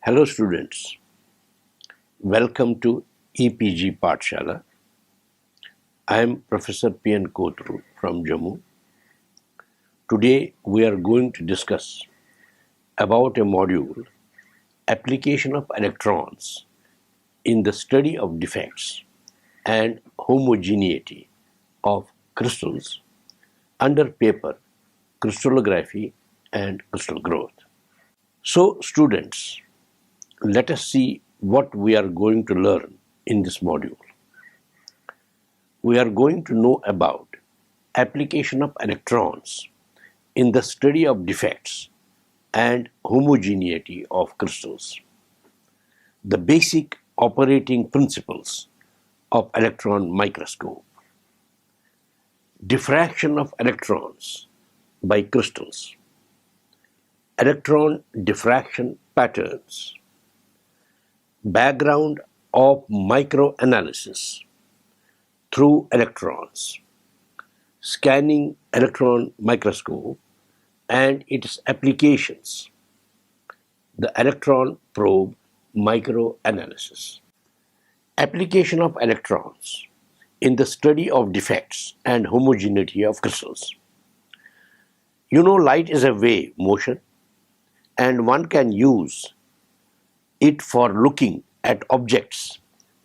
Hello students, welcome to EPG Pathshala. I am Professor P.N. Kotru from Jammu. Today we are going to discuss about a module, Application of Electrons in the Study of Defects and Homogeneity of Crystals under paper Crystallography and Crystal Growth. So students, let us see what we are going to learn in this module. We are going to know about application of electrons in the study of defects and homogeneity of crystals, the basic operating principles of electron microscope, diffraction of electrons by crystals, electron diffraction patterns, background of microanalysis through electrons, scanning electron microscope and its applications, the electron probe microanalysis. Application of electrons in the study of defects and homogeneity of crystals. You know, light is a wave motion and one can use it for looking at objects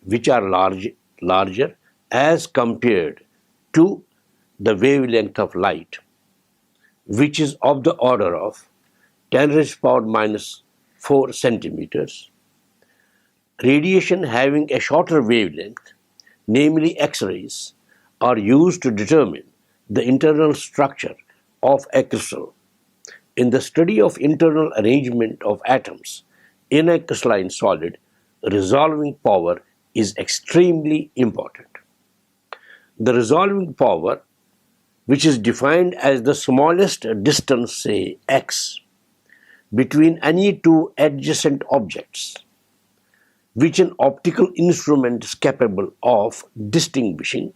which are larger as compared to the wavelength of light, which is of the order of 10 raised to the power minus 4 centimeters. Radiation having a shorter wavelength, namely X-rays, are used to determine the internal structure of a crystal. In the study of internal arrangement of atoms in a crystalline solid, resolving power is extremely important. The resolving power, which is defined as the smallest distance, say x, between any two adjacent objects, which an optical instrument is capable of distinguishing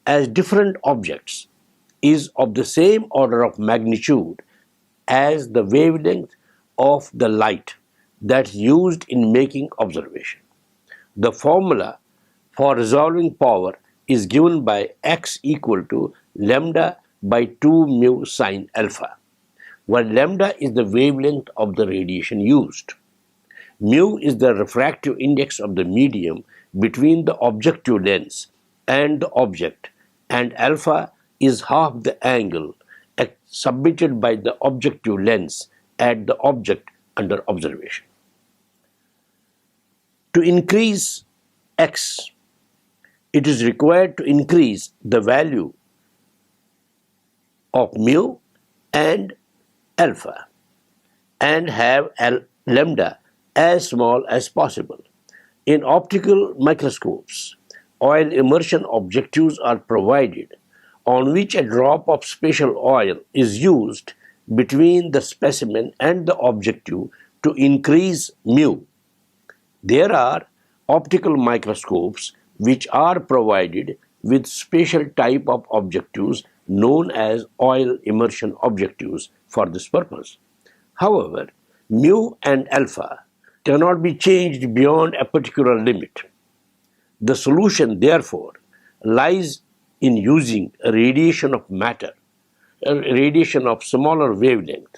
as different objects, is of the same order of magnitude as the wavelength of the light that's used in making observation. The formula for resolving power is given by x equal to lambda by 2 mu sine alpha, where lambda is the wavelength of the radiation used. Mu is the refractive index of the medium between the objective lens and the object, and alpha is half the angle submitted by the objective lens at the object under observation. To increase x, it is required to increase the value of mu and alpha and have lambda as small as possible. In optical microscopes, oil immersion objectives are provided on which a drop of special oil is used between the specimen and the objective to increase mu. There are optical microscopes which are provided with special type of objectives known as oil immersion objectives for this purpose. However, mu and alpha cannot be changed beyond a particular limit. The solution, therefore, lies in using a radiation of matter, a radiation of smaller wavelength.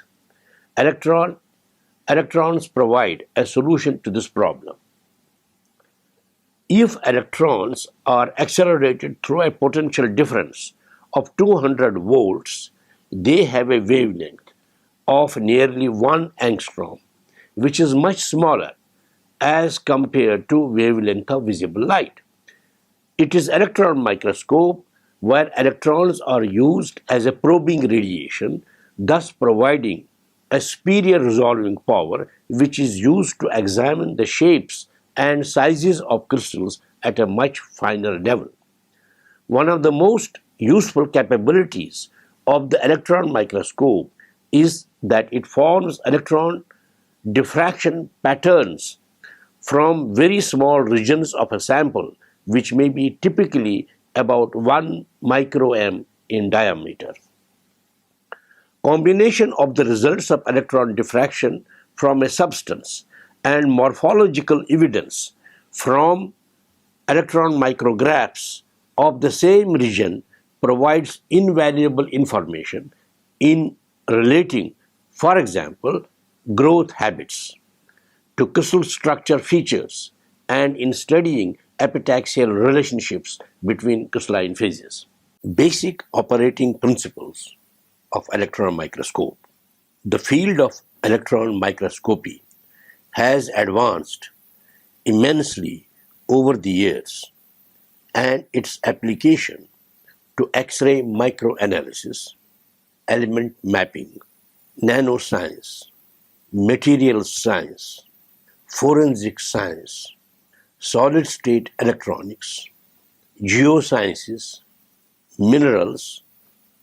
Electrons provide a solution to this problem. If electrons are accelerated through a potential difference of 200 volts, they have a wavelength of nearly 1 angstrom, which is much smaller as compared to wavelength of visible light. It is electron microscope where electrons are used as a probing radiation, thus providing a superior resolving power which is used to examine the shapes and sizes of crystals at a much finer level. One of the most useful capabilities of the electron microscope is that it forms electron diffraction patterns from very small regions of a sample, which may be typically about 1 micro-m in diameter. Combination of the results of electron diffraction from a substance and morphological evidence from electron micrographs of the same region provides invaluable information in relating, for example, growth habits to crystal structure features and in studying epitaxial relationships between crystalline phases. Basic operating principles of electron microscope. The field of electron microscopy has advanced immensely over the years, and its application to X-ray microanalysis, element mapping, nanoscience, material science, forensic science, solid-state electronics, geosciences, minerals,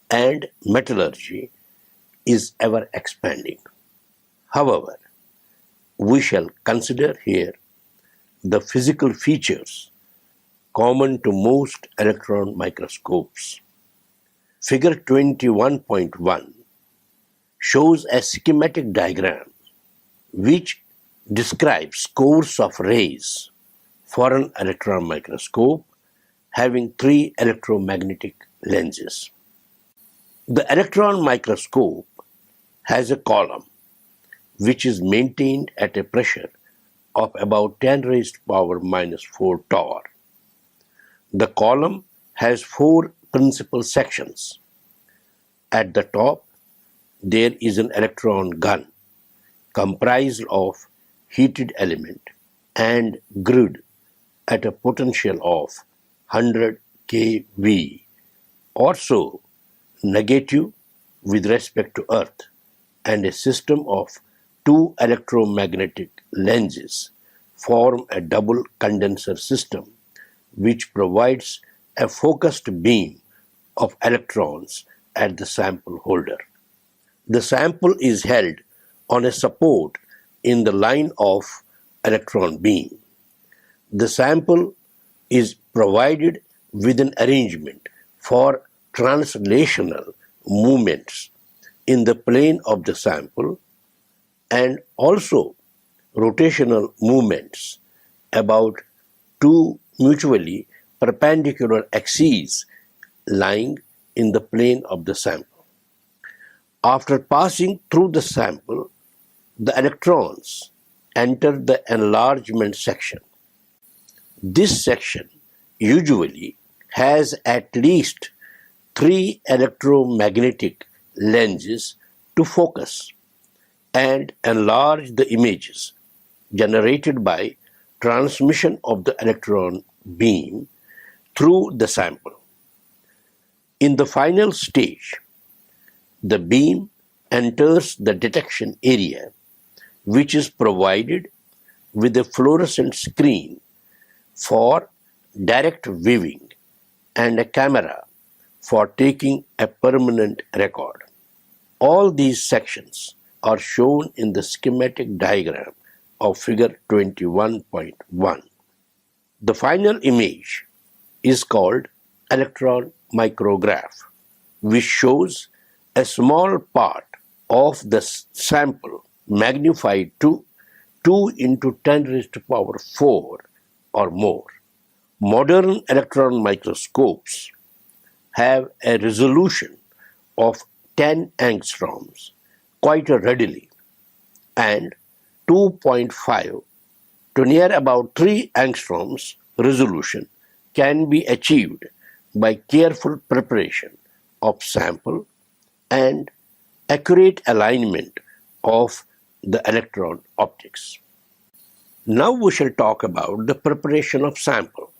and metallurgy is ever expanding. However, we shall consider here the physical features common to most electron microscopes. Figure 21.1 shows a schematic diagram which describes course of rays for an electron microscope having 3 electromagnetic lenses. The electron microscope has a column which is maintained at a pressure of about 10 raised to power minus 4 torr. The column has 4 principal sections. At the top, there is an electron gun comprised of heated element and grid at a potential of 100 kV or so negative with respect to Earth, and a system of 2 electromagnetic lenses form a double condenser system which provides a focused beam of electrons at the sample holder. The sample is held on a support in the line of electron beam. The sample is provided with an arrangement for translational movements in the plane of the sample and also rotational movements about 2 mutually perpendicular axes lying in the plane of the sample. After passing through the sample, the electrons enter the enlargement section. This section usually has at least 3 electromagnetic lenses to focus and enlarge the images generated by transmission of the electron beam through the sample. In the final stage, the beam enters the detection area, which is provided with a fluorescent screen for direct viewing and a camera for taking a permanent record. All these sections are shown in the schematic diagram of figure 21.1. The final image is called electron micrograph, which shows a small part of the sample magnified to 2 into 10 raised to power 4 or more. Modern electron microscopes have a resolution of 10 angstroms quite readily, and 2.5 to near about 3 angstroms resolution can be achieved by careful preparation of sample and accurate alignment of the electron optics. Now we shall talk about the preparation of sample.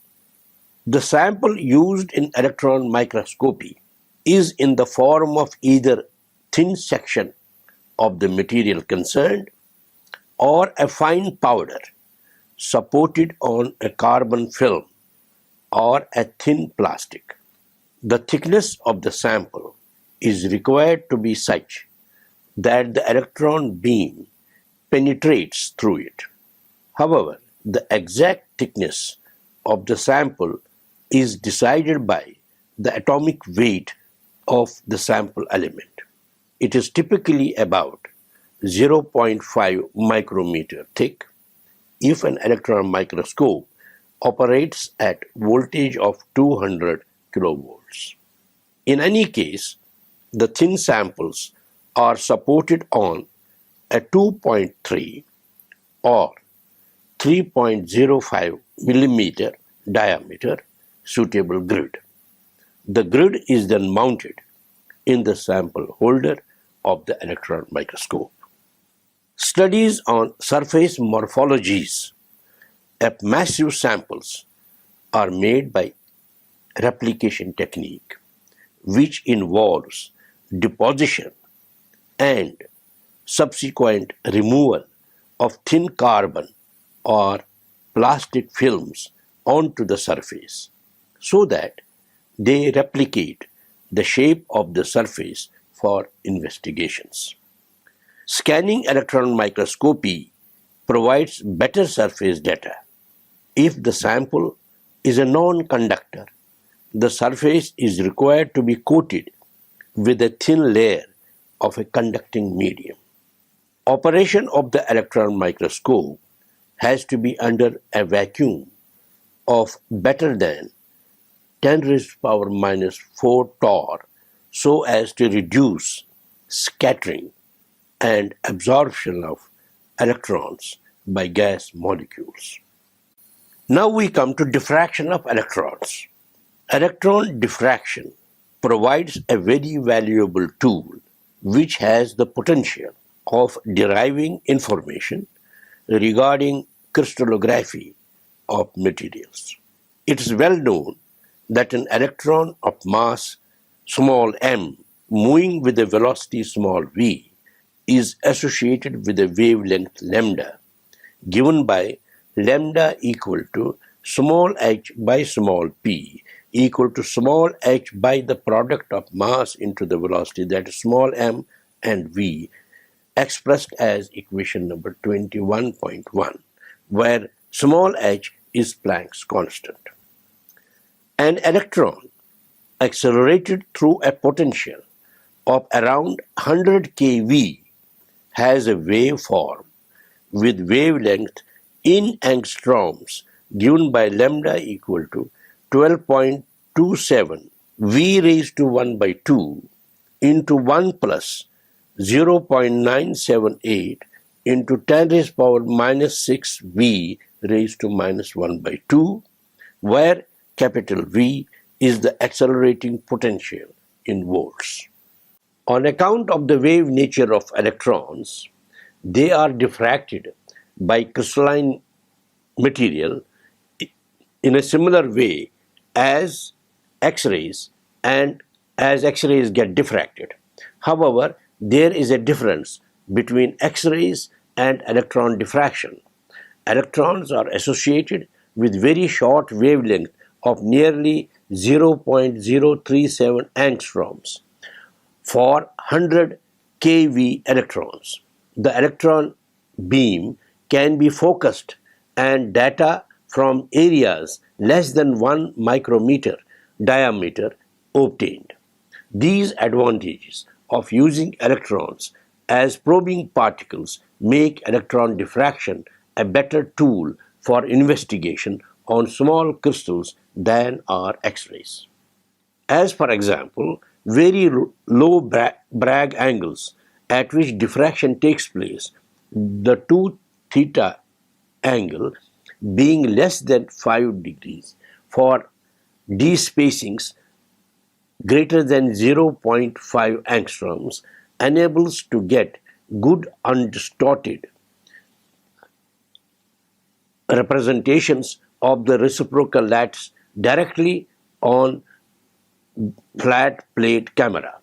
The sample used in electron microscopy is in the form of either thin section of the material concerned or a fine powder supported on a carbon film or a thin plastic. The thickness of the sample is required to be such that the electron beam penetrates through it. However, the exact thickness of the sample is decided by the atomic weight of the sample element. It is typically about 0.5 micrometer thick if an electron microscope operates at voltage of 200 kilovolts. In any case, the thin samples are supported on a 2.3 or 3.05 millimeter diameter suitable grid. The grid is then mounted in the sample holder of the electron microscope. Studies on surface morphologies of massive samples are made by replication technique, which involves deposition and subsequent removal of thin carbon or plastic films onto the surface so that they replicate the shape of the surface for investigations. Scanning electron microscopy provides better surface data. If the sample is a non-conductor, the surface is required to be coated with a thin layer of a conducting medium. Operation of the electron microscope has to be under a vacuum of better than 10 raised to power minus 4 torr so as to reduce scattering and absorption of electrons by gas molecules. Now we come to diffraction of electrons. Electron diffraction provides a very valuable tool which has the potential of deriving information regarding crystallography of materials. It is well known that an electron of mass small m moving with a velocity small v is associated with a wavelength lambda given by lambda equal to small h by small p equal to small h by the product of mass into the velocity, that is small m and v, expressed as equation number 21.1, where small h is Planck's constant. An electron accelerated through a potential of around 100 keV has a waveform with wavelength in angstroms given by lambda equal to 12.27 v raised to 1 by 2 into 1 plus 0.978 into 10 raised to power minus 6 v raised to minus 1 by 2, where capital V is the accelerating potential in volts. On account of the wave nature of electrons, they are diffracted by crystalline material in a similar way as X-rays, and as X-rays get diffracted. However, there is a difference between X-rays and electron diffraction. Electrons are associated with very short wavelength of nearly 0.037 angstroms for 100 keV electrons. The electron beam can be focused and data from areas less than 1 micrometer diameter obtained. These advantages of using electrons as probing particles make electron diffraction a better tool for investigation on small crystals than are X-rays. As for example, very low Bragg angles at which diffraction takes place, the 2 theta angle being less than 5 degrees for d spacings greater than 0.5 angstroms, enables to get good undistorted representations of the reciprocal lattice directly on flat plate camera.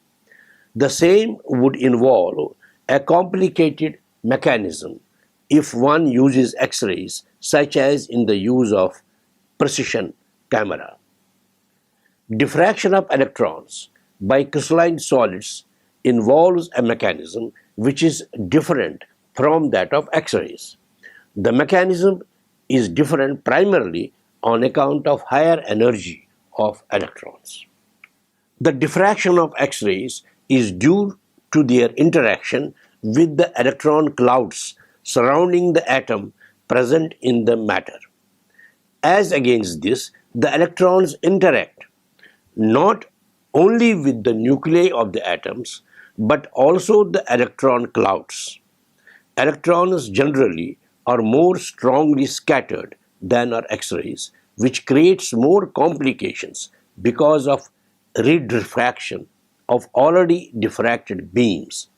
The same would involve a complicated mechanism if one uses X-rays, such as in the use of precision camera. Diffraction of electrons by crystalline solids involves a mechanism which is different from that of X-rays. The mechanism is different primarily on account of higher energy of electrons. The diffraction of X-rays is due to their interaction with the electron clouds surrounding the atom present in the matter. As against this, the electrons interact not only with the nuclei of the atoms, but also the electron clouds. Electrons generally are more strongly scattered than are X-rays, which creates more complications because of redifraction of already diffracted beams.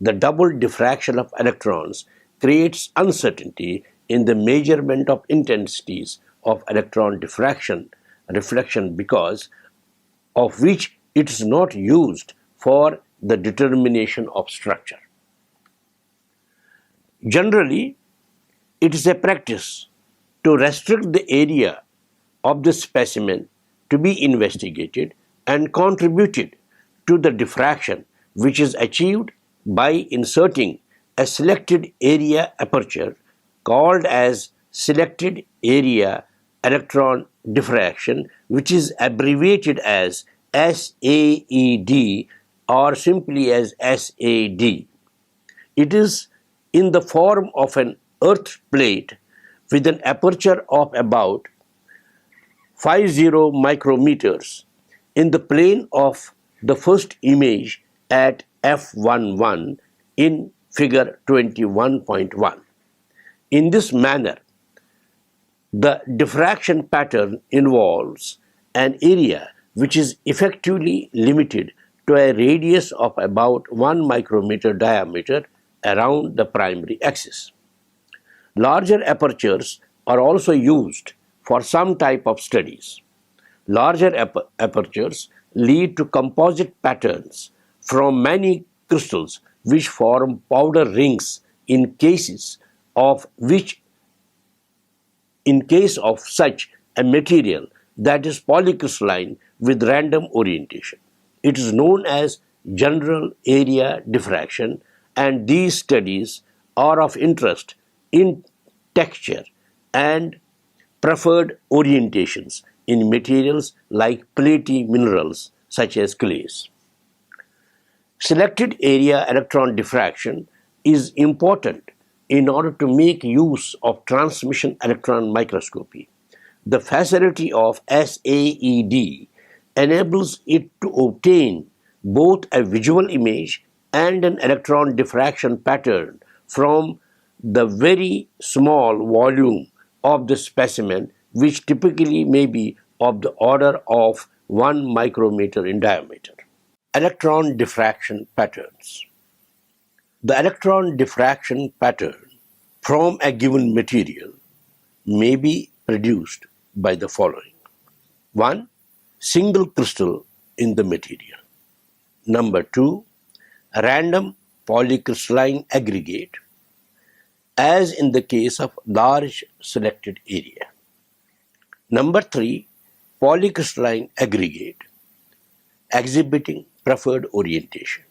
The double diffraction of electrons creates uncertainty in the measurement of intensities of electron reflection, because of which it is not used for the determination of structure. Generally, it is a practice to restrict the area of the specimen to be investigated and contributed to the diffraction, which is achieved by inserting a selected area aperture called as selected area electron diffraction, which is abbreviated as SAED or simply as SAD. It is in the form of an earth plate with an aperture of about 50 micrometers in the plane of the first image at F11 in figure 21.1. In this manner, the diffraction pattern involves an area which is effectively limited to a radius of about 1 micrometer diameter around the primary axis. Larger apertures are also used for some type of studies. Larger apertures lead to composite patterns from many crystals which form powder rings in case of such a material that is polycrystalline with random orientation. It is known as general area diffraction, and these studies are of interest in texture and preferred orientations in materials like platy minerals such as clays. Selected area electron diffraction is important in order to make use of transmission electron microscopy. The facility of SAED enables it to obtain both a visual image and an electron diffraction pattern from the very small volume of the specimen, which typically may be of the order of 1 micrometer in diameter. Electron diffraction patterns. The electron diffraction pattern from a given material may be produced by the following. 1. Single crystal in the material. Number 2. Random polycrystalline aggregate, as in the case of large selected area. Number 3. Polycrystalline aggregate exhibiting preferred orientation.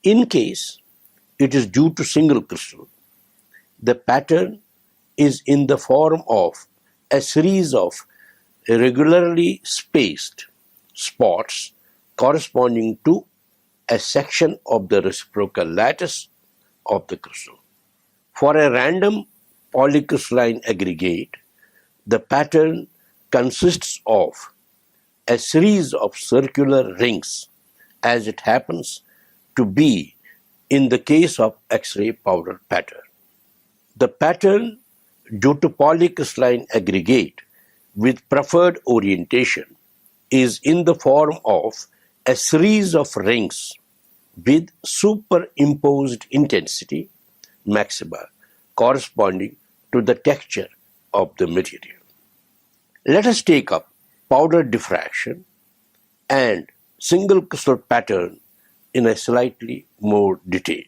In case it is due to single crystal, the pattern is in the form of a series of irregularly spaced spots corresponding to a section of the reciprocal lattice of the crystal. For a random polycrystalline aggregate, the pattern consists of a series of circular rings, as it happens to be in the case of X-ray powder pattern. The pattern due to polycrystalline aggregate with preferred orientation is in the form of a series of rings with superimposed intensity maxima corresponding to the texture of the material. Let us take up powder diffraction and single crystal pattern in a slightly more detail.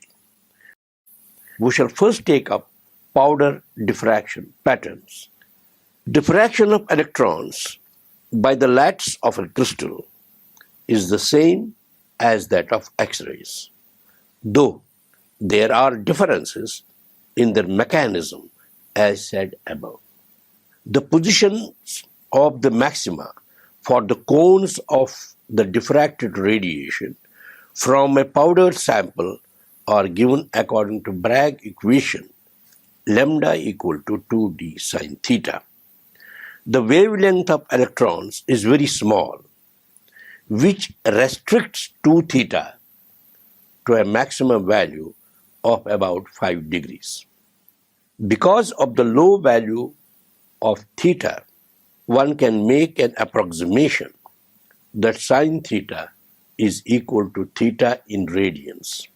We shall first take up powder diffraction patterns. Diffraction of electrons by the lattice of a crystal is the same as that of X-rays, though there are differences in their mechanism as said above. The positions of the maxima for the cones of the diffracted radiation from a powdered sample are given according to Bragg equation, lambda equal to 2d sine theta. The wavelength of electrons is very small, which restricts 2 theta to a maximum value of about 5 degrees. Because of the low value of theta, one can make an approximation that sine theta is equal to theta in radians.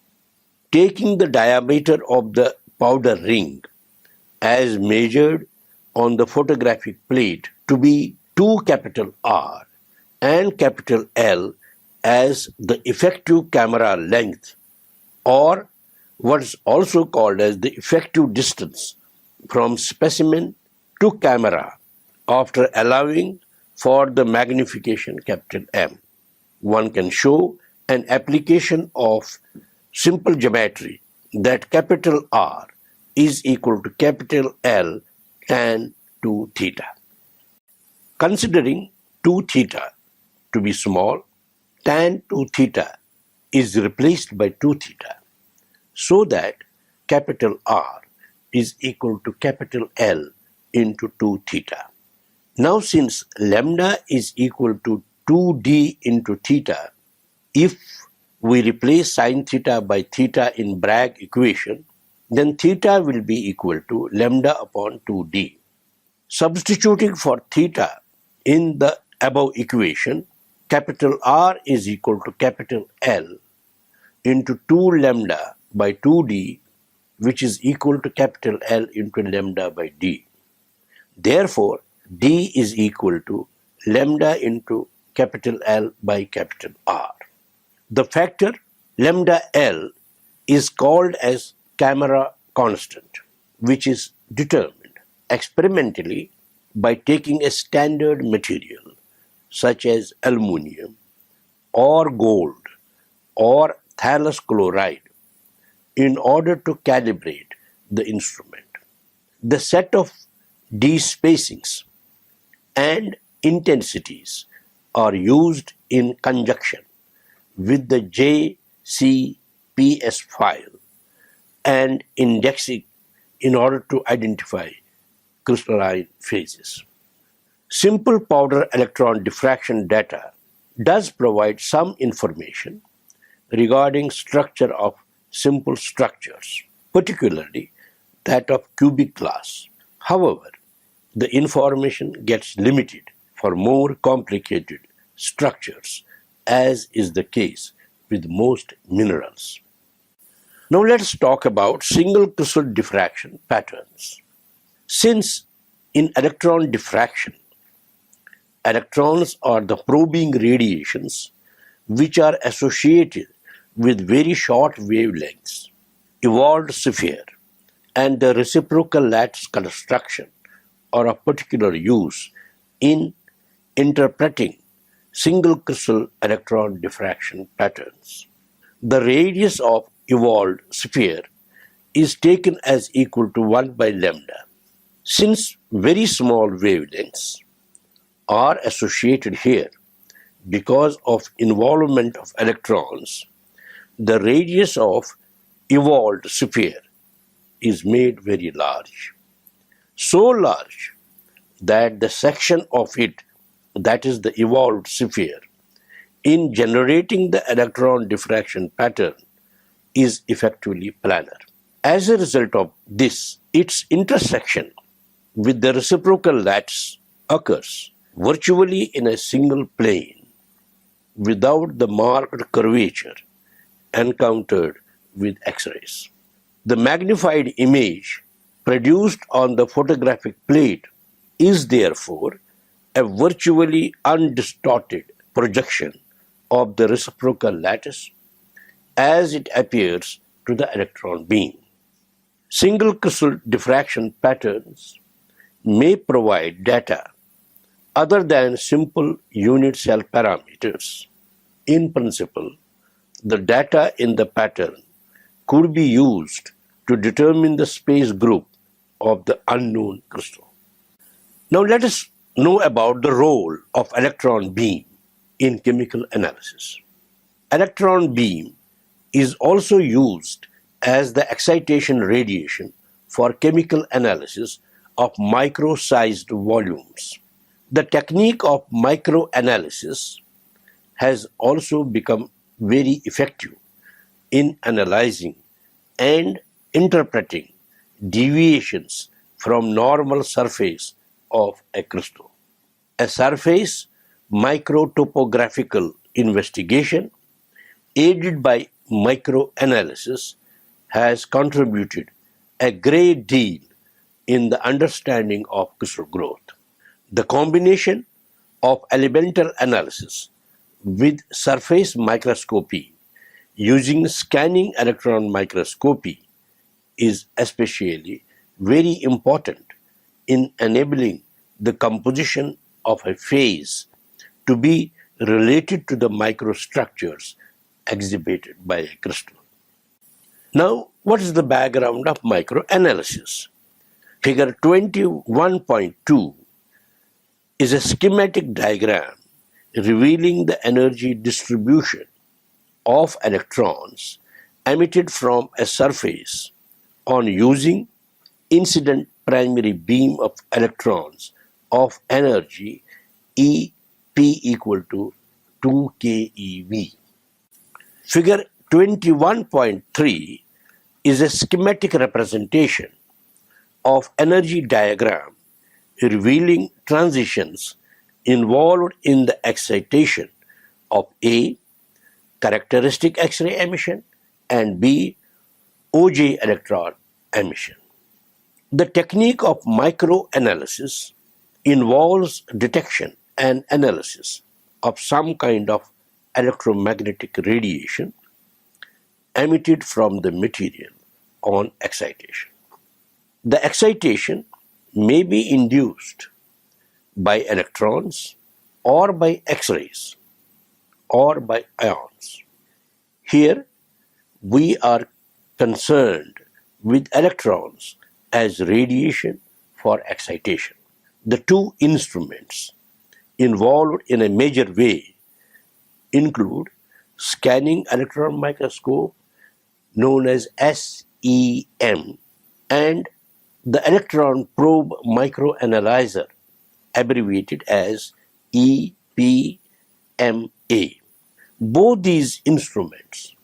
Taking the diameter of the powder ring as measured on the photographic plate to be 2 capital R and capital L as the effective camera length, or what is also called as the effective distance from specimen to camera after allowing for the magnification capital M. One can show an application of simple geometry that capital R is equal to capital L tan 2 theta. Considering 2 theta to be small, tan 2 theta is replaced by 2 theta, so that capital R is equal to capital L into 2 theta. Now, since lambda is equal to 2d into theta, if we replace sine theta by theta in Bragg equation, then theta will be equal to lambda upon 2d. Substituting for theta in the above equation, capital R is equal to capital L into 2 lambda by 2d, which is equal to capital L into lambda by d. Therefore, d is equal to lambda into capital L by capital R. The factor lambda L is called as camera constant, which is determined experimentally by taking a standard material such as aluminium or gold or thallus chloride in order to calibrate the instrument. The set of D spacings and intensities are used in conjunction with the JCPS file and indexing in order to identify crystalline phases. Simple powder electron diffraction data does provide some information regarding structure of simple structures, particularly that of cubic glass. However, the information gets limited for more complicated structures, as is the case with most minerals. Now let's talk about single crystal diffraction patterns. Since in electron diffraction, electrons are the probing radiations which are associated with very short wavelengths, evolved sphere, and the reciprocal lattice construction are of particular use in interpreting single crystal electron diffraction patterns. The radius of evolved sphere is taken as equal to 1 by lambda. Since very small wavelengths are associated here because of involvement of electrons, the radius of evolved sphere is made very large. So large that the section of it, that is the evolved sphere, in generating the electron diffraction pattern is effectively planar. As a result of this, its intersection with the reciprocal lattice occurs virtually in a single plane without the marked curvature encountered with X-rays. The magnified image produced on the photographic plate is therefore a virtually undistorted projection of the reciprocal lattice as it appears to the electron beam. Single crystal diffraction patterns may provide data other than simple unit cell parameters. In principle, the data in the pattern could be used to determine the space group of the unknown crystal. Now let us know about the role of electron beam in chemical analysis. Electron beam is also used as the excitation radiation for chemical analysis of micro-sized volumes. The technique of microanalysis has also become very effective in analyzing and interpreting deviations from normal surface of a crystal. A surface microtopographical investigation aided by microanalysis has contributed a great deal in the understanding of crystal growth. The combination of elemental analysis with surface microscopy using scanning electron microscopy is especially very important in enabling the composition of a phase to be related to the microstructures exhibited by a crystal. Now, what is the background of microanalysis? Figure 21.2 is a schematic diagram revealing the energy distribution of electrons emitted from a surface on using incident primary beam of electrons of energy E P equal to 2 keV. Figure 21.3 is a schematic representation of energy diagram revealing transitions involved in the excitation of A, characteristic X-ray emission, and B, OJ electron emission. The technique of microanalysis involves detection and analysis of some kind of electromagnetic radiation emitted from the material on excitation. The excitation may be induced by electrons or by X-rays or by ions. Here we are concerned with electrons as radiation for excitation. The two instruments involved in a major way include scanning electron microscope known as SEM and the electron probe microanalyzer abbreviated as EPMA. Both these instruments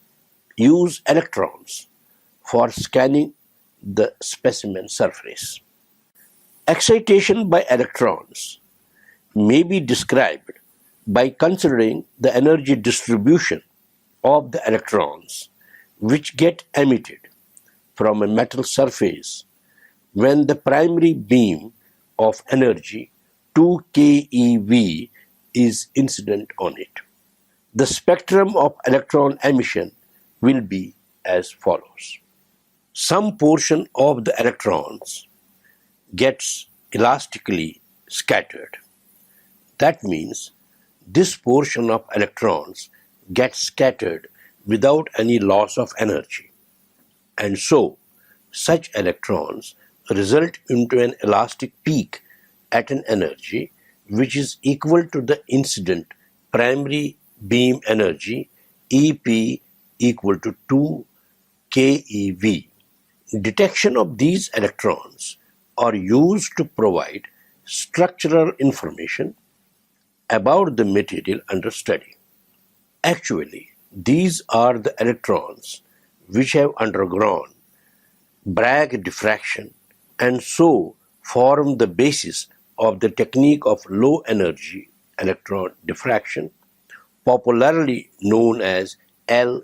use electrons for scanning the specimen surface. Excitation by electrons may be described by considering the energy distribution of the electrons which get emitted from a metal surface when the primary beam of energy 2 keV is incident on it. The spectrum of electron emission will be as follows. Some portion of the electrons gets elastically scattered. That means this portion of electrons gets scattered without any loss of energy. And so, such electrons result into an elastic peak at an energy which is equal to the incident primary beam energy EP equal to 2 keV. Detection of these electrons are used to provide structural information about the material under study. Actually, these are the electrons which have undergone Bragg diffraction and so form the basis of the technique of low energy electron diffraction, popularly known as LEED.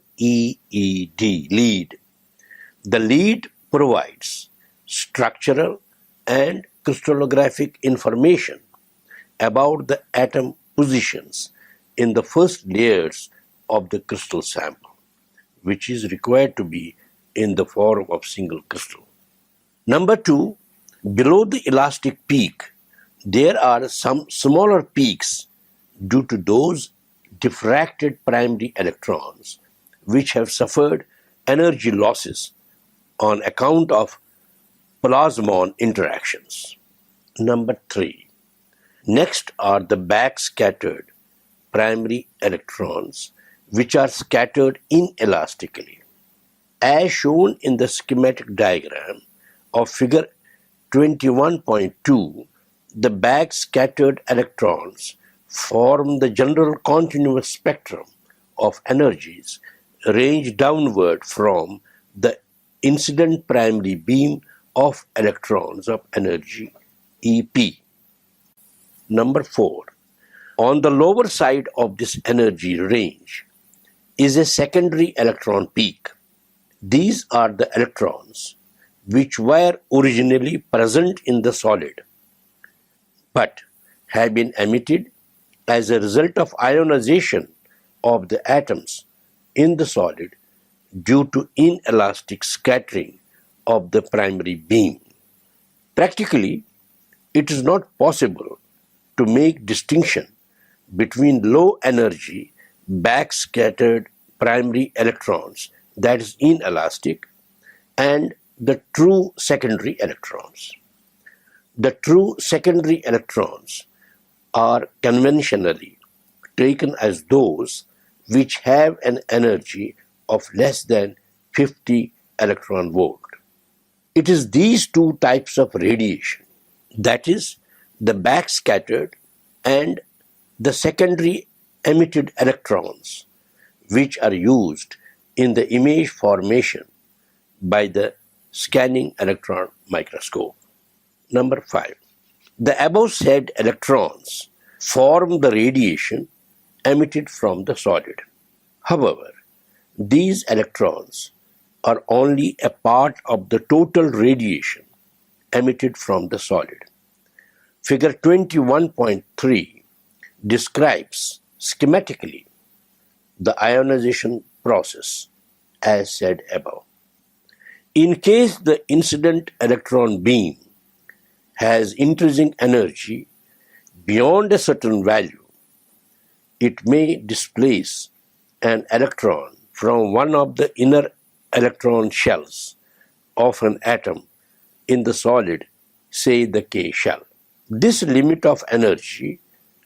The lead provides structural and crystallographic information about the atom positions in the first layers of the crystal sample, which is required to be in the form of single crystal. Number 2, below the elastic peak, there are some smaller peaks due to those diffracted primary electrons which have suffered energy losses on account of plasmon interactions. Number 3. Next are the backscattered primary electrons which are scattered inelastically. As shown in the schematic diagram, of figure 21.2, the backscattered electrons form the general continuous spectrum of energies range downward from the incident primary beam of electrons of energy EP. Number 4. On the lower side of this energy range is a secondary electron peak. These are the electrons which were originally present in the solid but have been emitted as a result of ionization of the atoms in the solid due to inelastic scattering of the primary beam. Practically, it is not possible to make distinction between low energy backscattered primary electrons, that is inelastic, and the true secondary electrons. The true secondary electrons are conventionally taken as those which have an energy of less than 50 electron volt. It is these two types of radiation, that is, the backscattered and the secondary emitted electrons, which are used in the image formation by the scanning electron microscope. Number 5. The above said electrons form the radiation emitted from the solid. However, these electrons are only a part of the total radiation emitted from the solid. Figure 21.3 describes schematically the ionization process as said above. In case the incident electron beam has intrinsic energy beyond a certain value, it may displace an electron from one of the inner electron shells of an atom in the solid, say the K shell. This limit of energy,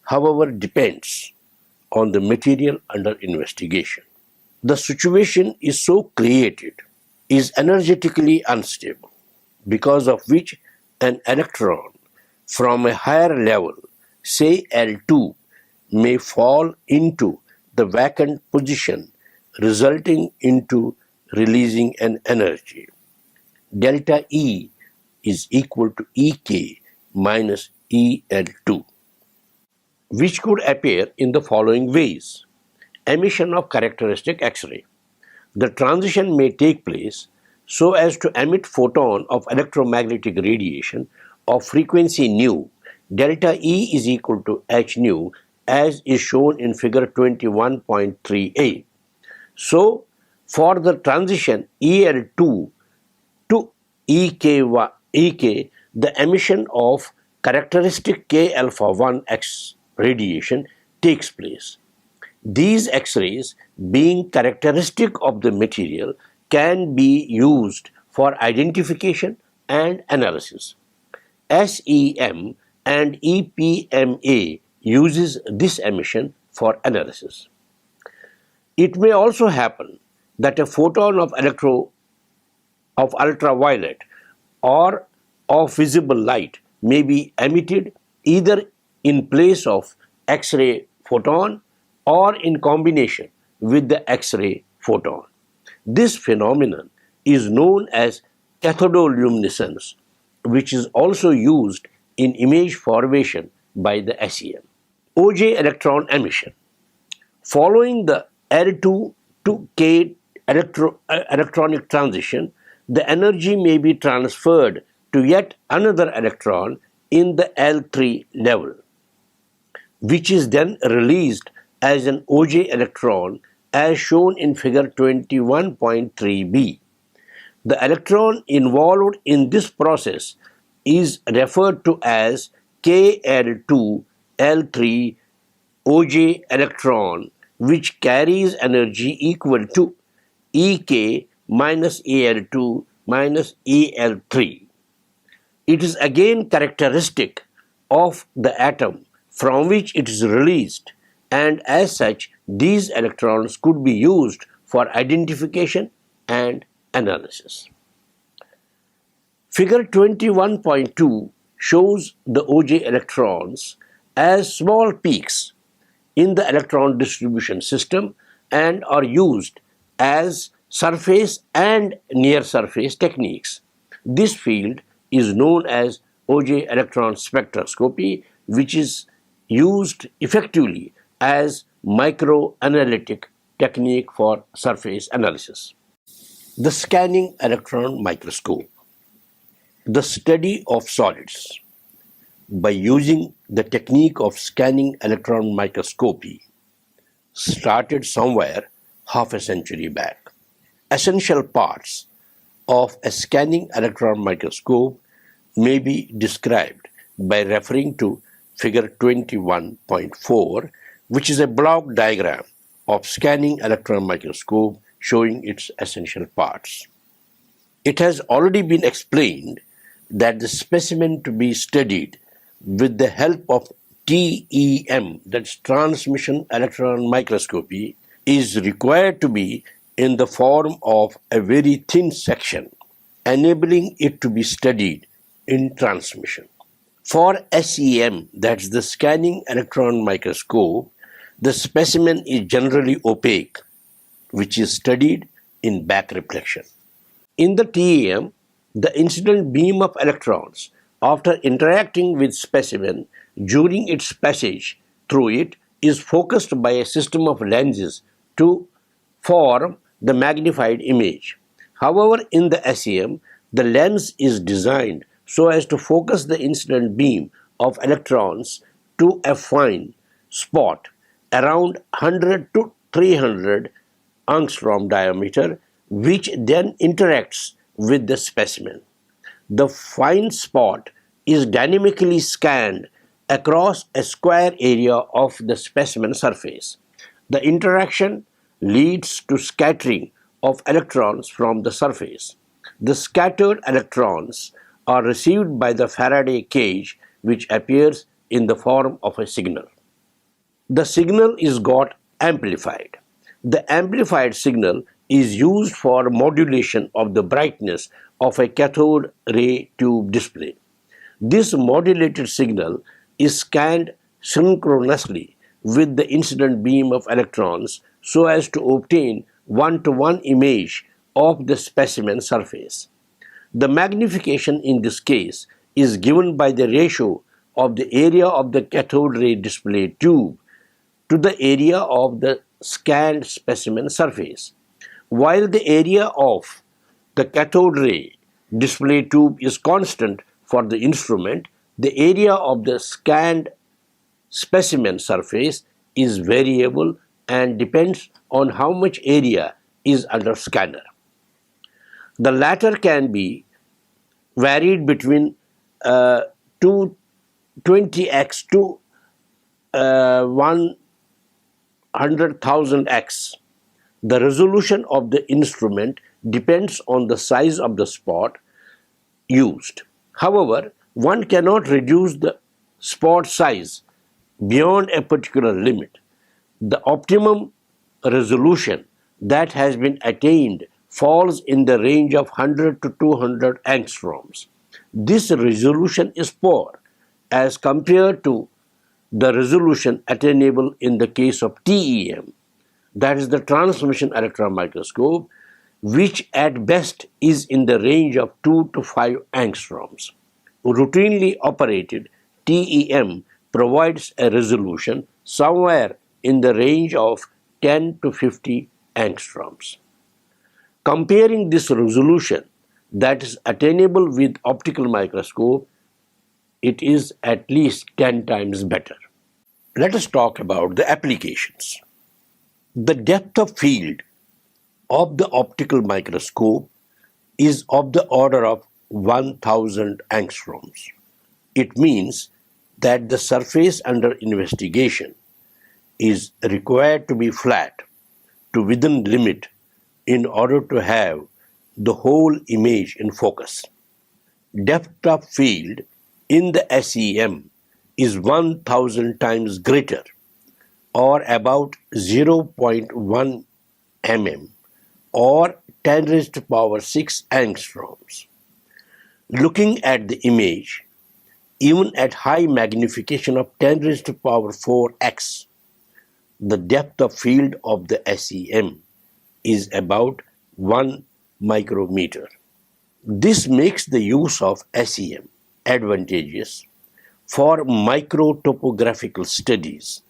however, depends on the material under investigation. The situation is so created is energetically unstable, because of which an electron from a higher level, say L2, may fall into the vacant position, resulting into releasing an energy. Delta E is equal to Ek minus EL2, which could appear in the following ways. Emission of characteristic X-ray. The transition may take place so as to emit photon of electromagnetic radiation of frequency nu. Delta E is equal to h nu, as is shown in figure 21.3a. So, for the transition EL2 to EK, the emission of characteristic K alpha 1 X radiation takes place. These X-rays, being characteristic of the material, can be used for identification and analysis. SEM and EPMA uses this emission for analysis. It may also happen that a photon of ultraviolet or of visible light may be emitted either in place of X-ray photon or in combination with the X-ray photon. This phenomenon is known as cathodoluminescence, which is also used in image formation by the SEM. OJ electron emission. Following the L2 to K electronic transition, the energy may be transferred to yet another electron in the L3 level, which is then released as an OJ electron as shown in figure 21.3b. The electron involved in this process is referred to as KL2L3 OJ electron, which carries energy equal to Ek minus Al2 minus Al3. It is again characteristic of the atom from which it is released, and as such these electrons could be used for identification and analysis. Figure 21.2 shows the OJ electrons as small peaks in the electron distribution system and are used as surface and near surface techniques. This field is known as OJ electron spectroscopy, which is used effectively as microanalytic technique for surface analysis. The scanning electron microscope, the study of solids. By using the technique of scanning electron microscopy, started somewhere half a century back. Essential parts of a scanning electron microscope may be described by referring to figure 21.4, which is a block diagram of scanning electron microscope showing its essential parts. It has already been explained that the specimen to be studied with the help of TEM, that's transmission electron microscopy, is required to be in the form of a very thin section, enabling it to be studied in transmission. For SEM, that's the scanning electron microscope, the specimen is generally opaque, which is studied in back reflection. In the TEM, the incident beam of electrons, after interacting with specimen during its passage through it, is focused by a system of lenses to form the magnified image. However, in the SEM, the lens is designed so as to focus the incident beam of electrons to a fine spot around 100 to 300 angstrom diameter, which then interacts with the specimen. The fine spot is dynamically scanned across a square area of the specimen surface. The interaction leads to scattering of electrons from the surface. The scattered electrons are received by the Faraday cage, which appears in the form of a signal. The signal is got amplified. The amplified signal is used for modulation of the brightness of a cathode ray tube display. This modulated signal is scanned synchronously with the incident beam of electrons so as to obtain one-to-one image of the specimen surface. The magnification in this case is given by the ratio of the area of the cathode ray display tube to the area of the scanned specimen surface. While the area of the cathode ray display tube is constant for the instrument, the area of the scanned specimen surface is variable and depends on how much area is under scanner. The latter can be varied between 220x to 100,000x. The resolution of the instrument depends on the size of the spot used. However, one cannot reduce the spot size beyond a particular limit. The optimum resolution that has been attained falls in the range of 100 to 200 angstroms. This resolution is poor as compared to the resolution attainable in the case of TEM, that is the transmission electron microscope, which at best is in the range of 2 to 5 angstroms. Routinely operated TEM provides a resolution somewhere in the range of 10 to 50 angstroms. Comparing this resolution that is attainable with optical microscope, it is at least 10 times better. Let us talk about the applications. The depth of field of the optical microscope is of the order of 1000 angstroms. It means that the surface under investigation is required to be flat to within limit in order to have the whole image in focus. Depth of field in the SEM is 1000 times greater, or about 0.1 mm or 10 raised to power 6 angstroms. Looking at the image, even at high magnification of 10 raised to power 4x, the depth of field of the SEM is about 1 micrometer. This makes the use of SEM advantageous for microtopographical studies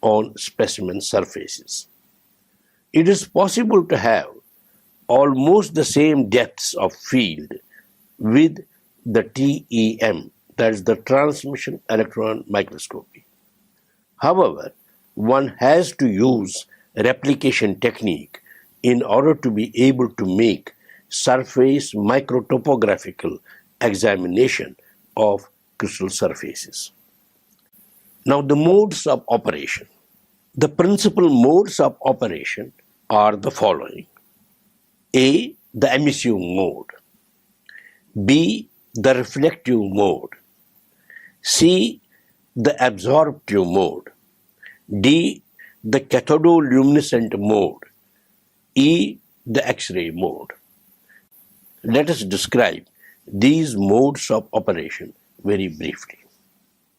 on specimen surfaces. It is possible to have almost the same depths of field with the TEM, that is the transmission electron microscopy. However, one has to use replication technique in order to be able to make surface microtopographical examination of crystal surfaces. Now, the modes of operation. The principal modes of operation are the following. A. The emissive mode. B. The reflective mode. C. The absorptive mode. D. The cathodoluminescent mode. E. The X-ray mode. Let us describe these modes of operation very briefly.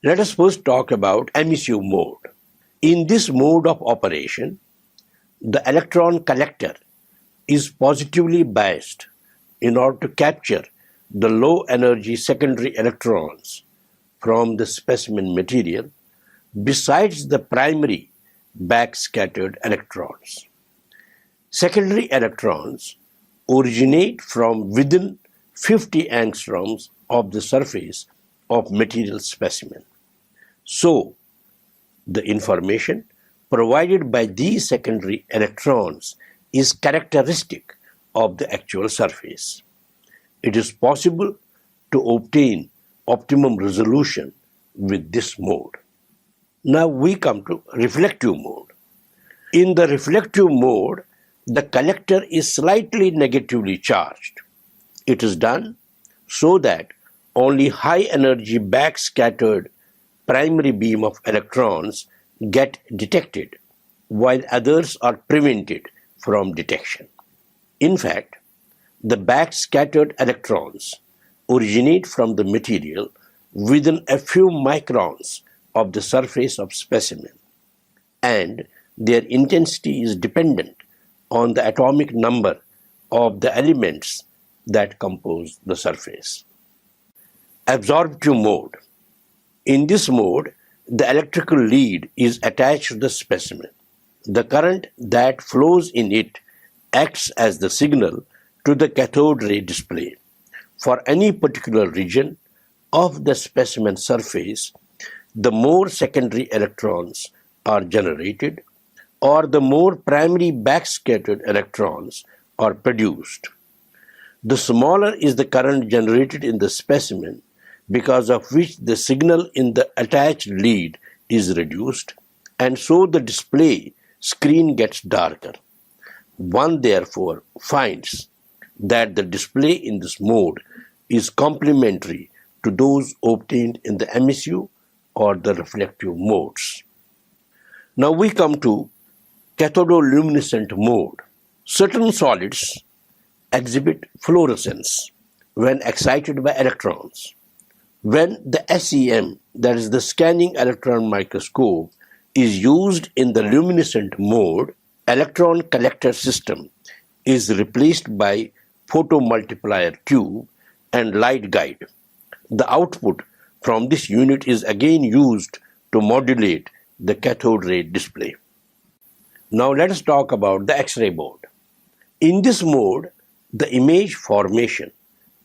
Let us first talk about emissive mode. In this mode of operation, the electron collector is positively biased in order to capture the low energy secondary electrons from the specimen material besides the primary backscattered electrons. Secondary electrons originate from within 50 angstroms of the surface of material specimen. So, the information provided by these secondary electrons is characteristic of the actual surface. It is possible to obtain optimum resolution with this mode. Now we come to reflective mode. In the reflective mode, the collector is slightly negatively charged. It is done so that only high energy backscattered primary beam of electrons get detected, while others are prevented from detection. In fact, the backscattered electrons originate from the material within a few microns of the surface of specimen, and their intensity is dependent on the atomic number of the elements that compose the surface. Absorptive mode. In this mode, the electrical lead is attached to the specimen. The current that flows in it acts as the signal to the cathode ray display. For any particular region of the specimen surface, the more secondary electrons are generated, or the more primary backscattered electrons are produced. The smaller is the current generated in the specimen, because of which the signal in the attached lead is reduced, and so the display screen gets darker. One therefore finds that the display in this mode is complementary to those obtained in the emissive or the reflective modes. Now we come to cathodoluminescent mode. Certain solids exhibit fluorescence when excited by electrons. When the SEM, that is the scanning electron microscope, is used in the luminescent mode, electron collector system is replaced by photomultiplier tube and light guide. The output from this unit is again used to modulate the cathode ray display. Now let us talk about the X-ray mode. In this mode, the image formation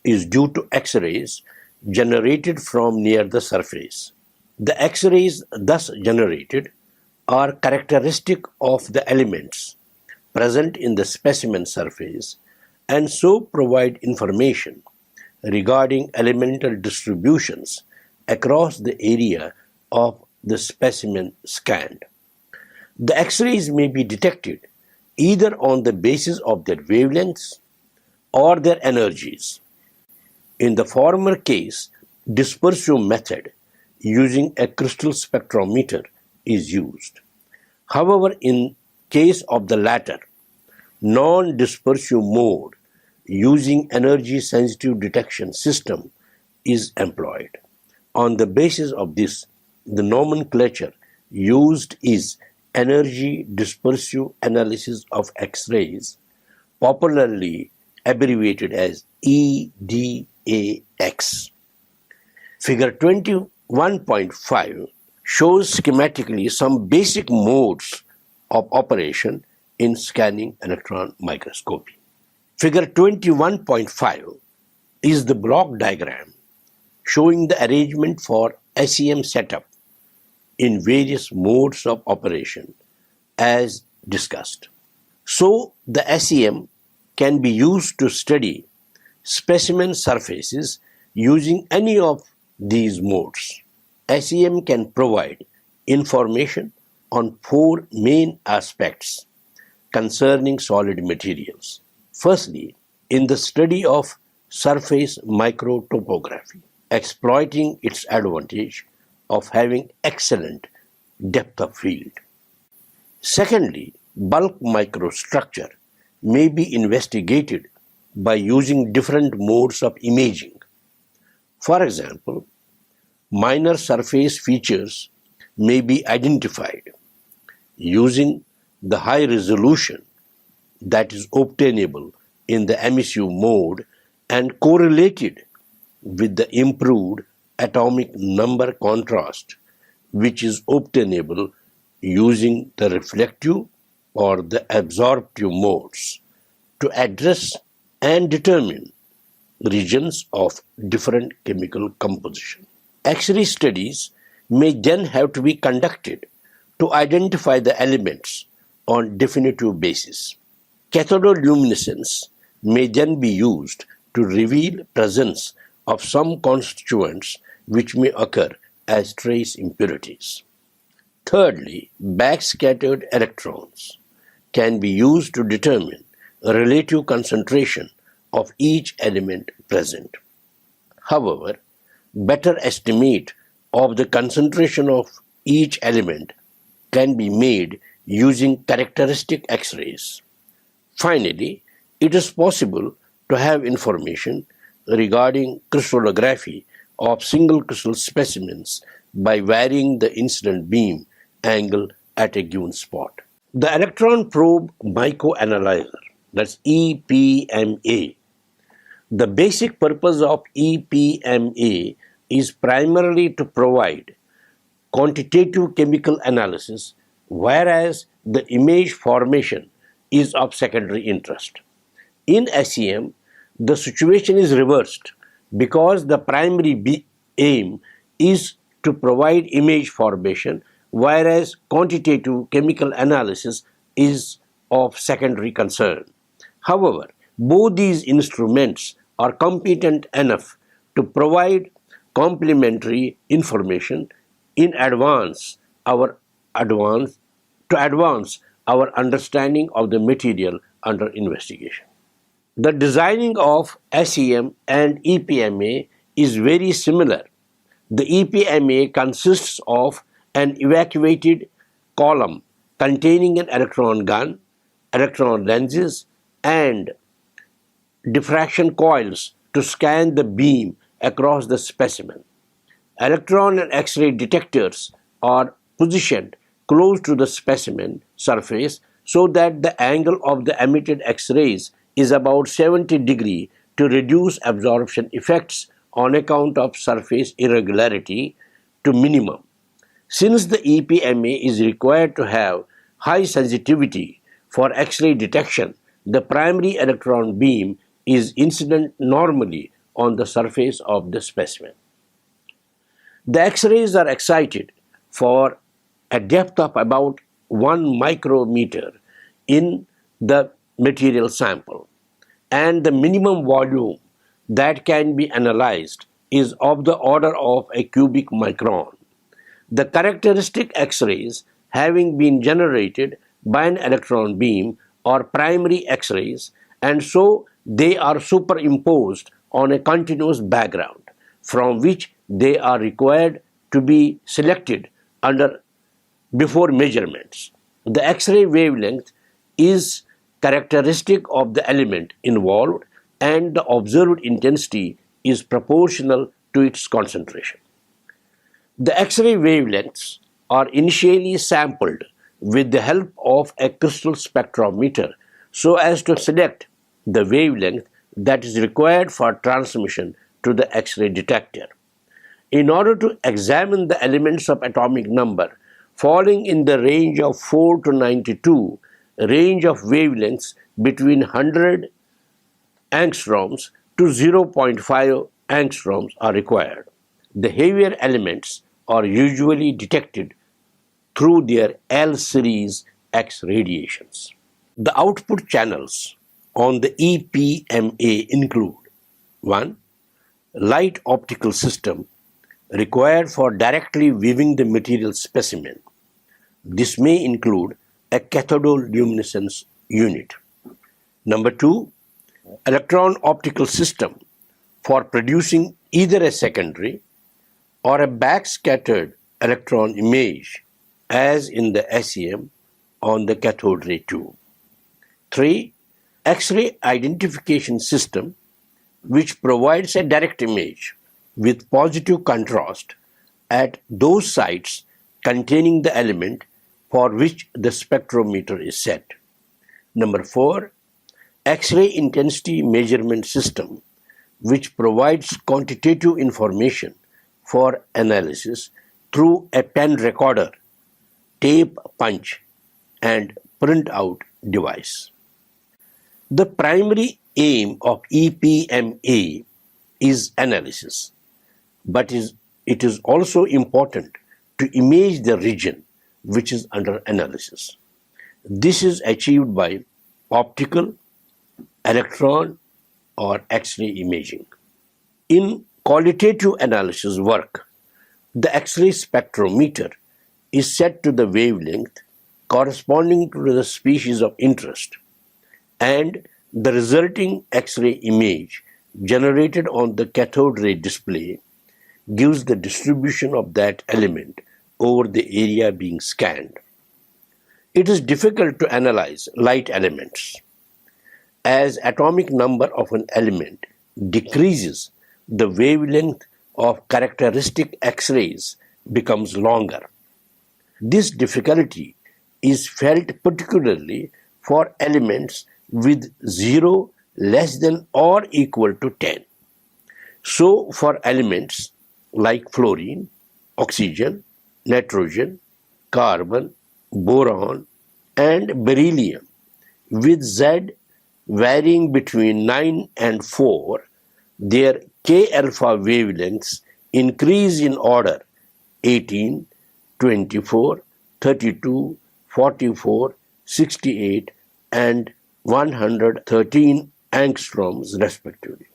is due to X-rays generated from near the surface. The X-rays thus generated are characteristic of the elements present in the specimen surface and so provide information regarding elemental distributions across the area of the specimen scanned. The X-rays may be detected either on the basis of their wavelengths or their energies. In the former case, dispersive method using a crystal spectrometer is used. However, in case of the latter, non-dispersive mode using energy sensitive detection system is employed. On the basis of this, the nomenclature used is energy dispersive analysis of X-rays, popularly abbreviated as EDAX. Figure 21.5 shows schematically some basic modes of operation in scanning electron microscopy. Figure 21.5 is the block diagram showing the arrangement for SEM setup in various modes of operation as discussed. So the SEM can be used to study specimen surfaces using any of these modes. SEM can provide information on four main aspects concerning solid materials. Firstly, in the study of surface microtopography, exploiting its advantage of having excellent depth of field. Secondly, bulk microstructure may be investigated by using different modes of imaging. For example, minor surface features may be identified using the high resolution that is obtainable in the emissive mode and correlated with the improved atomic number contrast, which is obtainable using the reflective or the absorptive modes to address and determine regions of different chemical composition. X-ray studies may then have to be conducted to identify the elements on definitive basis. Cathodoluminescence may then be used to reveal presence of some constituents which may occur as trace impurities. Thirdly, backscattered electrons can be used to determine a relative concentration of each element present. However, better estimate of the concentration of each element can be made using characteristic X-rays. Finally, it is possible to have information regarding crystallography of single crystal specimens by varying the incident beam angle at a given spot. The electron probe microanalyzer, that's EPMA. The basic purpose of EPMA is primarily to provide quantitative chemical analysis, whereas the image formation is of secondary interest. In SEM, the situation is reversed because the primary aim is to provide image formation, whereas quantitative chemical analysis is of secondary concern. However, both these instruments are competent enough to provide complementary information in advance our understanding of the material under investigation. The designing of SEM and EPMA is very similar. The EPMA consists of an evacuated column containing an electron gun, electron lenses, and diffraction coils to scan the beam across the specimen. Electron and X-ray detectors are positioned close to the specimen surface so that the angle of the emitted X-rays is about 70 degrees to reduce absorption effects on account of surface irregularity to minimum. Since the EPMA is required to have high sensitivity for X-ray detection, the primary electron beam is incident normally on the surface of the specimen. The X-rays are excited for a depth of about 1 micrometer in the material sample, and the minimum volume that can be analyzed is of the order of a cubic micron. The characteristic X-rays having been generated by an electron beam are primary X-rays, and so they are superimposed on a continuous background from which they are required to be selected before measurements. The X-ray wavelength is characteristic of the element involved, and the observed intensity is proportional to its concentration. The X-ray wavelengths are initially sampled with the help of a crystal spectrometer so as to select the wavelength that is required for transmission to the X-ray detector. In order to examine the elements of atomic number falling in the range of 4 to 92, a range of wavelengths between 100 angstroms to 0.5 angstroms are required. The heavier elements are usually detected through their L-series X radiations. The output channels on the EPMA include 1. Light optical system required for directly viewing the material specimen. This may include a cathodoluminescence unit. Number 2. Electron optical system for producing either a secondary or a backscattered electron image, as in the SEM on the cathode ray tube. 3. X-ray identification system, which provides a direct image with positive contrast at those sites containing the element for which the spectrometer is set. Number 4. X-ray intensity measurement system, which provides quantitative information for analysis through a pen recorder, tape punch, and printout device. The primary aim of EPMA is analysis, but it is also important to image the region which is under analysis. This is achieved by optical, electron, or X-ray imaging. In qualitative analysis work, the X-ray spectrometer is set to the wavelength corresponding to the species of interest, and the resulting X-ray image generated on the cathode ray display gives the distribution of that element over the area being scanned. It is difficult to analyze light elements. As atomic number of an element decreases, the wavelength of characteristic X-rays becomes longer. This difficulty is felt particularly for elements with 0 less than or equal to 10. So for elements like fluorine, oxygen, nitrogen, carbon, boron, and beryllium with Z varying between 9 and 4, their K-alpha wavelengths increase in order 18, 24, 32, 44, 68, and 113 angstroms respectively.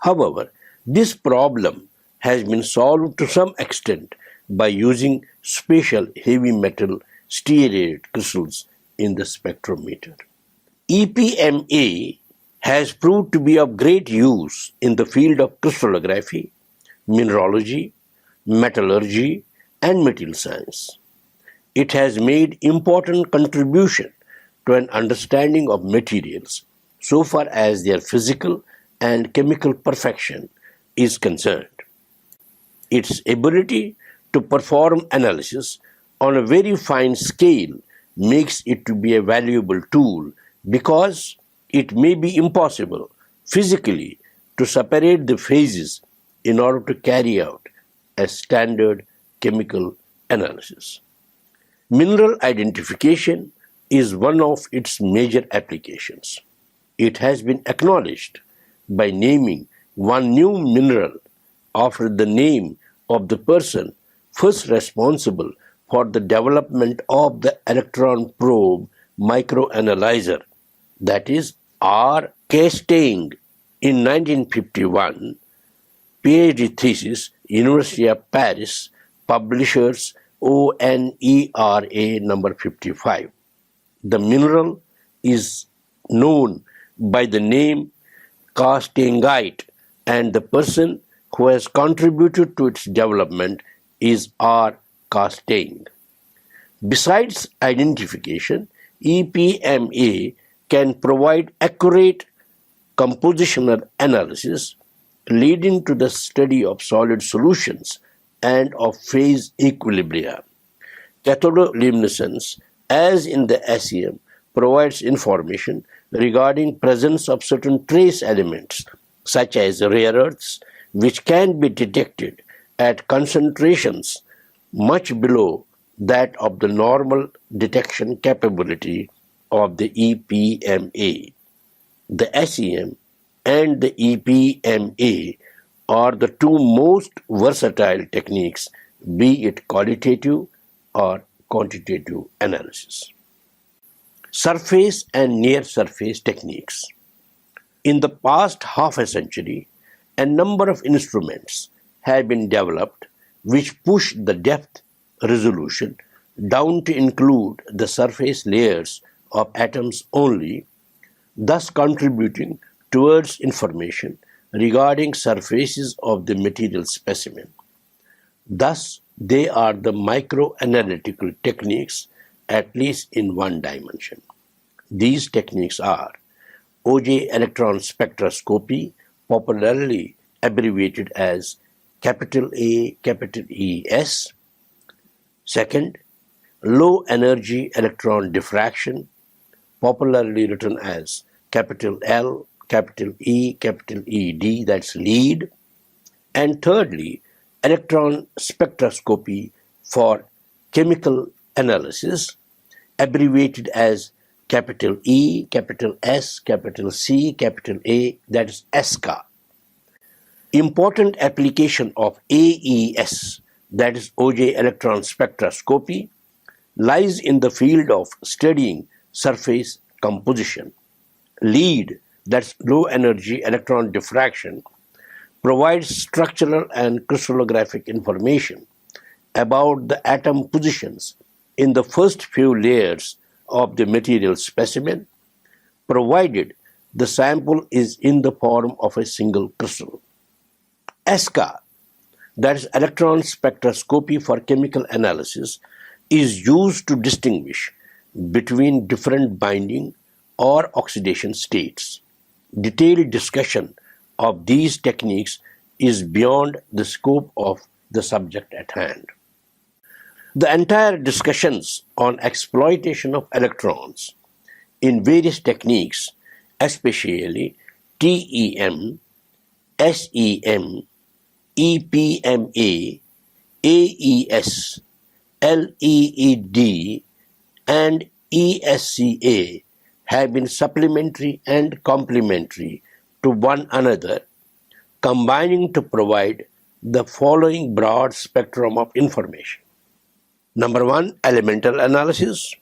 However, this problem has been solved to some extent by using special heavy metal stearate crystals in the spectrometer. EPMA has proved to be of great use in the field of crystallography, mineralogy, metallurgy, and material science. It has made important contribution to an understanding of materials so far as their physical and chemical perfection is concerned. Its ability to perform analysis on a very fine scale makes it to be a valuable tool because it may be impossible physically to separate the phases in order to carry out a standard chemical analysis. Mineral identification is one of its major applications. It has been acknowledged by naming one new mineral after the name of the person first responsible for the development of the electron probe Microanalyzer, that is R. Castaigne, in 1951, PhD thesis, University of Paris, publishers ONERA number 55. The mineral is known by the name Castaignite, and the person who has contributed to its development is R. Castaigne. Besides identification, EPMA can provide accurate compositional analysis leading to the study of solid solutions and of phase equilibria. Cathodoluminescence, as in the SEM, provides information regarding presence of certain trace elements, such as rare earths, which can be detected at concentrations much below that of the normal detection capability of the EPMA. The SEM and the EPMA are the two most versatile techniques, be it qualitative or quantitative analysis. Surface and near-surface techniques. In the past half a century, a number of instruments have been developed which push the depth resolution down to include the surface layers of atoms only, thus contributing towards information regarding surfaces of the material specimen. Thus, they are the microanalytical techniques, at least in one dimension. These techniques are OJ electron spectroscopy, popularly abbreviated as capital A, capital ES. Second, low energy electron diffraction, popularly written as capital L, capital E, capital ED, that's lead. And thirdly, electron spectroscopy for chemical analysis, abbreviated as capital E, capital S, capital C, capital A, that is ESCA. Important application of AES, that is OJ electron spectroscopy, lies in the field of studying surface composition. LEAD, that's low energy electron diffraction, provides structural and crystallographic information about the atom positions in the first few layers of the material specimen, provided the sample is in the form of a single crystal. ESCA, that is electron spectroscopy for chemical analysis, is used to distinguish between different binding or oxidation states. Detailed discussion of these techniques is beyond the scope of the subject at hand. The entire discussions on exploitation of electrons in various techniques, especially TEM, SEM, EPMA, AES, LEED, and ESCA, have been supplementary and complementary to one another, combining to provide the following broad spectrum of information. Number 1, elemental analysis.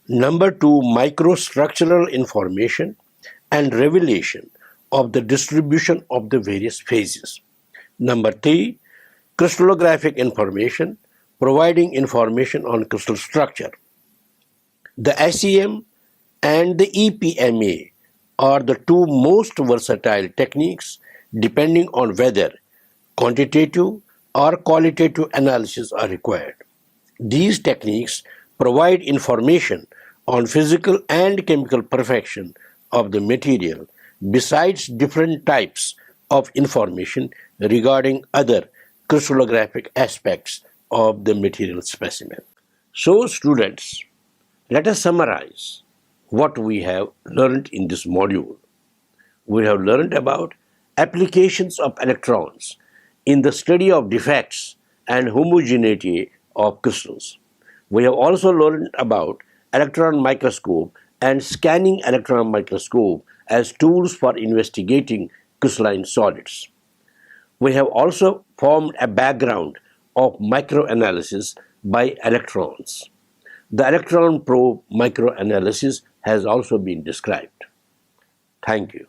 Number 2, microstructural information and revelation of the distribution of the various phases. Number 3, crystallographic information, providing information on crystal structure. The SEM and the EPMA are the two most versatile techniques, depending on whether quantitative or qualitative analysis are required. These techniques provide information on physical and chemical perfection of the material, besides different types of information regarding other crystallographic aspects of the material specimen. So, students, let us summarize what we have learned in this module. We have learned about applications of electrons in the study of defects and homogeneity of crystals. We have also learned about electron microscope and scanning electron microscope as tools for investigating crystalline solids. We have also formed a background of microanalysis by electrons. The electron probe microanalysis has also been described. Thank you.